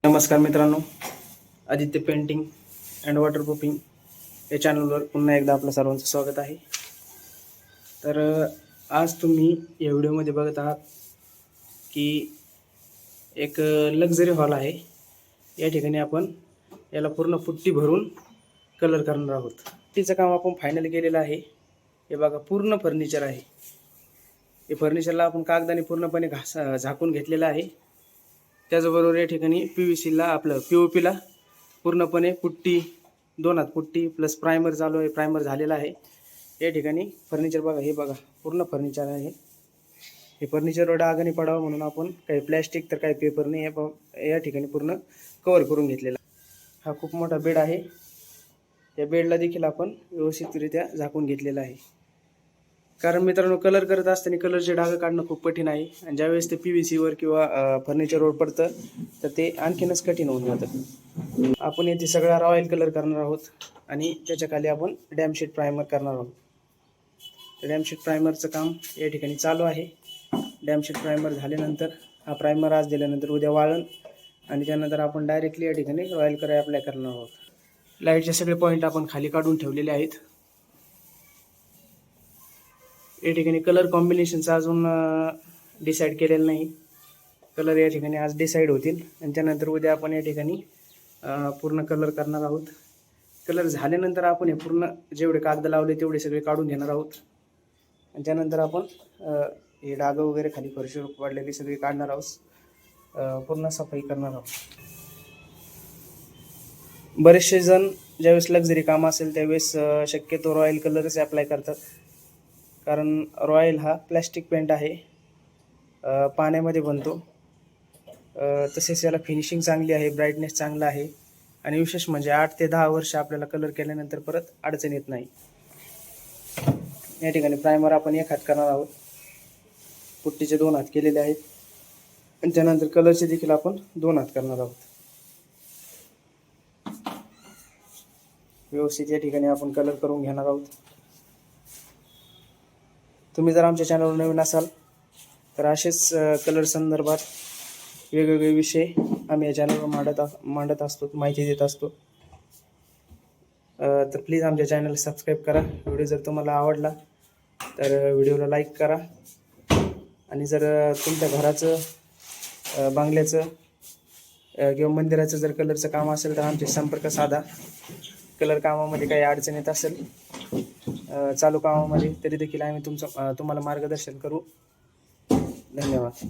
नमस्कार मित्रांनो, Aditya painting and waterproofing या चॅनलवर पुन्हा एकदा आपलं सर्वांचं स्वागत आहे. तर आज तुम्ही या व्हिडिओमध्ये बघत आहात की एक लक्झरी हॉल आहे. या ठिकाणी आपण याला पूर्ण पुट्टी भरून कलर करणार आहोत. पुट्टीचं काम आपण फायनल केलेलं आहे. हे बघा, पूर्ण फर्निचर आहे. हे फर्निचरला आपण कागदाने पूर्णपणे झाकून घेतलेलं आहे. त्याचबरोबर या ठिकाणी PVC ला आपलं POP ला पूर्णपणे पुट्टी, 2 हात पुट्टी प्लस प्रायमर चालू आहे. प्रायमर झालेला आहे. या ठिकाणी फर्निचर बघा, हे बघा पूर्ण फर्निचर आहे. हे फर्निचरवर डाग नाही पडावं म्हणून आपण काही प्लॅस्टिक तर काही पेपर नाही या ठिकाणी पूर्ण कव्हर करून घेतलेला. हा खूप मोठा बेड आहे. या बेडला देखील आपण व्यवस्थितरित्या झाकून घेतलेला आहे. कारण मित्रांनो, कलर करत असताना कलरचे डाग काढणं खूप कठीण आहे आणि ज्यावेळेस ते PVC वर किंवा फर्निचरवर पडतं तर ते आणखीनच कठीण होऊन जातं. आपण येथे सगळा रॉयल कलर करणार आहोत आणि त्याच्या खाली आपण डॅमशीट प्रायमर करणार आहोत. डॅमशीट प्रायमरचं काम या ठिकाणी चालू आहे. डॅमशीट प्रायमर झाल्यानंतर हा प्रायमर आज दिल्यानंतर उद्या वाळण आणि त्यानंतर आपण डायरेक्टली या ठिकाणी रॉयल कलर अप्लाय करणार आहोत. लाईटचे सगळे पॉईंट आपण खाली काढून ठेवलेले आहेत. या ठिकाणी कलर कॉम्बिनेशनचं अजून डिसाईड केलेलं नाही. कलर या ठिकाणी आज डिसाईड होतील आणि त्यानंतर उद्या आपण या ठिकाणी पूर्ण कलर करणार आहोत. कलर झाल्यानंतर आपण हे पूर्ण जेवढे कागद लावले तेवढे सगळे काढून घेणार आहोत आणि त्यानंतर आपण हे डाग वगैरे खाली फरशीवर पडलेली सगळी काढणार आहोत. पूर्ण सफाई करणार आहोत. बरेचसे जण ज्यावेळेस लक्झरी काम असेल त्यावेळेस शक्यतो रॉयल कलरच अप्लाय करतात. कारण रॉयल हा प्लॅस्टिक पेंट आहे, पाण्यामध्ये बनतो. तसेच याला फिनिशिंग चांगली आहे, ब्राईटनेस चांगला आहे आणि विशेष म्हणजे 8 ते 10 वर्ष आपल्याला कलर केल्यानंतर परत अडचण येत नाही. या ठिकाणी प्रायमर आपण 1 हात करणार आहोत. पुट्टीचे 2 हात केलेले आहेत आणि त्यानंतर कलरचे देखील आपण 2 हात करणार आहोत. व्यवस्थित या ठिकाणी आपण कलर करून घेणार आहोत. तुम्ही जर आमच्या चॅनलवर नवीन असाल तर असेच कलर संदर्भात वेगवेगळे विषय आम्ही या चॅनलवर मांडत असतो, माहिती देत असतो. तर प्लीज आमच्या चॅनलला सबस्क्राईब करा. व्हिडिओ जर तुम्हाला आवडला तर व्हिडिओला लाईक करा आणि जर तुमच्या घराचं, बांगल्याचं किंवा मंदिराचं जर कलरचं काम असेल तर आमचे संपर्क साधा. कलर कामामध्ये काही अडचण येत असेल चालू कामामध्ये तरी देखील आम्ही तुम्हाला मार्गदर्शन करू. धन्यवाद.